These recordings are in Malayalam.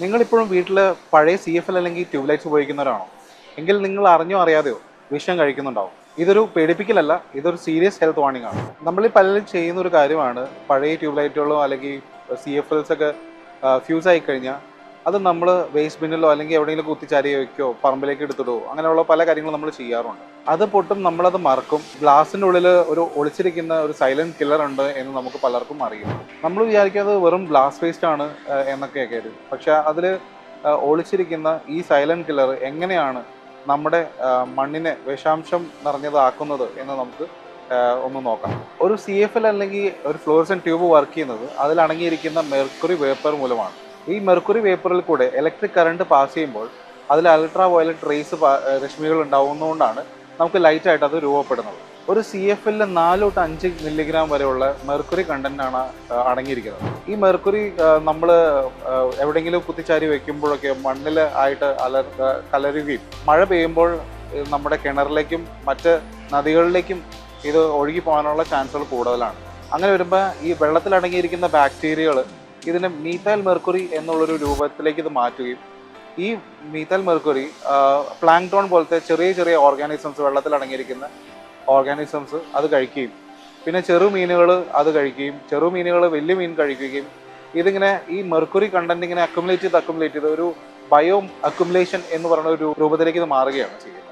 നിങ്ങളിപ്പോഴും വീട്ടിൽ പഴയ CFL അല്ലെങ്കിൽ ട്യൂബ് ലൈറ്റ്സ് ഉപയോഗിക്കുന്നവരാണോ? എങ്കിൽ നിങ്ങൾ അറിഞ്ഞോ അറിയാതെയോ വിഷം കഴിക്കുന്നുണ്ടാവും. ഇതൊരു പേടിപ്പിക്കലല്ല, ഇതൊരു സീരിയസ് ഹെൽത്ത് വാർണിംഗ് ആണ്. നമ്മളീ പലരും ചെയ്യുന്ന ഒരു കാര്യമാണ് പഴയ ട്യൂബ് ലൈറ്റുകളോ അല്ലെങ്കിൽ CFLs ഒക്കെ ഫ്യൂസ് ആയി കഴിഞ്ഞാൽ അത് നമ്മൾ വേസ്റ്റ് ബിന്നിലോ അല്ലെങ്കിൽ എവിടെയെങ്കിലും കുത്തിച്ചാരി വയ്ക്കോ പറമ്പിലേക്ക് എടുത്തിടുകയോ അങ്ങനെയുള്ള പല കാര്യങ്ങളും നമ്മൾ ചെയ്യാറുണ്ട്. അത് പൊട്ടും നമ്മളത് മറക്കും. ഗ്ലാസിൻ്റെ ഉള്ളിൽ ഒരു ഒളിച്ചിരിക്കുന്ന ഒരു സൈലന്റ് കില്ലർ ഉണ്ട് എന്ന് നമുക്ക് പലർക്കും അറിയും. നമ്മൾ വിചാരിക്കുന്നത് വെറും ഗ്ലാസ് വേസ്റ്റ് ആണ് എന്നൊക്കെയൊക്കെ ആയിരുന്നു. പക്ഷെ അതിൽ ഒളിച്ചിരിക്കുന്ന ഈ സൈലന്റ് കില്ലർ എങ്ങനെയാണ് നമ്മുടെ മണ്ണിനെ വിഷാംശം നിറഞ്ഞതാക്കുന്നത് എന്ന് നമുക്ക് ഒന്ന് നോക്കാം. ഒരു CFL അല്ലെങ്കിൽ ഒരു ഫ്ലോറസെന്റ് ട്യൂബ് വർക്ക് ചെയ്യുന്നത് അതിൽ അടങ്ങിയിരിക്കുന്ന മെർക്കുറി വേപ്പർ മൂലമാണ്. ഈ മെർക്കുറി വേപ്പറിൽ കൂടെ ഇലക്ട്രിക് കറണ്ട് പാസ് ചെയ്യുമ്പോൾ അതിൽ അൾട്രാ വയലറ്റ് റേസ് രശ്മികൾ ഉണ്ടാവുന്നതുകൊണ്ടാണ് നമുക്ക് ലൈറ്റായിട്ട് അത് രൂപപ്പെടുന്നത്. ഒരു CFL 4 തൊട്ട് 5 മില്ലിഗ്രാം വരെയുള്ള മെർക്കുറി കണ്ടന്റാണ് അടങ്ങിയിരിക്കുന്നത്. ഈ മെർക്കുറി നമ്മൾ എവിടെയെങ്കിലും കുത്തിച്ചാരി വെക്കുമ്പോഴൊക്കെ മണ്ണിൽ ആയിട്ട് കലരുകയും മഴ പെയ്യുമ്പോൾ നമ്മുടെ കിണറിലേക്കും മറ്റ് നദികളിലേക്കും ഇത് ഒഴുകി പോകാനുള്ള ചാൻസുകൾ കൂടുതലാണ്. അങ്ങനെ വരുമ്പോൾ ഈ വെള്ളത്തിൽ അടങ്ങിയിരിക്കുന്ന ബാക്ടീരിയകൾ ഇതിനെ മീഥൈൽ മെർക്കുറി എന്നുള്ളൊരു രൂപത്തിലേക്ക് ഇത് മാറ്റുകയും ഈ മീഥൈൽ മെർക്കുറി പ്ലാങ്ക്ടോൺ പോലത്തെ ചെറിയ ചെറിയ ഓർഗാനിസംസ് വെള്ളത്തിൽ അടങ്ങിയിരിക്കുന്ന ഓർഗാനിസംസ് അത് കഴിക്കുകയും പിന്നെ ചെറുമീനുകൾ അത് കഴിക്കുകയും ചെറുമീനുകൾ വലിയ മീൻ കഴിക്കുകയും ഇതിങ്ങനെ ഈ മെർക്കുറി കണ്ടന്റ് ഇങ്ങനെ അക്യുമുലേറ്റ് ചെയ്ത് ഒരു ബയോ അക്യുമുലേഷൻ എന്ന് പറയുന്ന ഒരു രൂപത്തിലേക്ക് ഇത് മാറുകയാണ് ചെയ്യുന്നത്.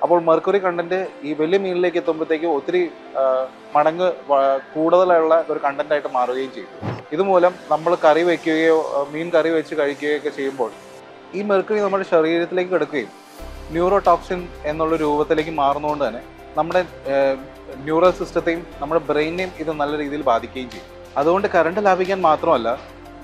അപ്പോൾ മെർക്കുറി കണ്ടന്റ് ഈ വലിയ മീനിലേക്ക് എത്തുമ്പോഴത്തേക്കും ഒത്തിരി മടങ്ങ് കൂടുതലുള്ള ഒരു കണ്ടന്റായിട്ട് മാറുകയും ചെയ്യും. ഇതുമൂലം നമ്മൾ കറി വയ്ക്കുകയോ മീൻ കറി വെച്ച് കഴിക്കുകയോ ഒക്കെ ചെയ്യുമ്പോൾ ഈ മെർക്കുറി നമ്മുടെ ശരീരത്തിലേക്ക് കിടക്കുകയും ന്യൂറോടോക്സിൻ എന്നുള്ള രൂപത്തിലേക്ക് മാറുന്നതുകൊണ്ട് തന്നെ നമ്മുടെ ന്യൂറൽ സിസ്റ്റത്തെയും നമ്മുടെ ബ്രെയിനെയും ഇത് നല്ല രീതിയിൽ ബാധിക്കുകയും ചെയ്യും. അതുകൊണ്ട് കറണ്ട് ലാഭിക്കാൻ മാത്രമല്ല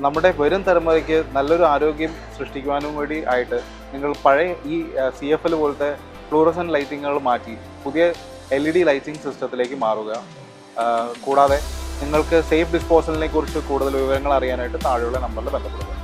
നമ്മുടെ വരും തലമുറയ്ക്ക് നല്ലൊരു ആരോഗ്യം സൃഷ്ടിക്കുവാനും വേണ്ടി ആയിട്ട് നിങ്ങൾ പഴയ ഈ CFL പോലത്തെ ഫ്ലൂറസെന്റ് ലൈറ്റിങ്ങുകൾ മാറ്റി പുതിയ LED ലൈറ്റിംഗ് സിസ്റ്റത്തിലേക്ക് മാറുക. കൂടാതെ നിങ്ങൾക്ക് സേഫ് ഡിസ്പോസലിനെ കുറിച്ച് കൂടുതൽ വിവരങ്ങൾ അറിയാനായിട്ട് താഴെയുള്ള നമ്പറിൽ ബന്ധപ്പെടുക.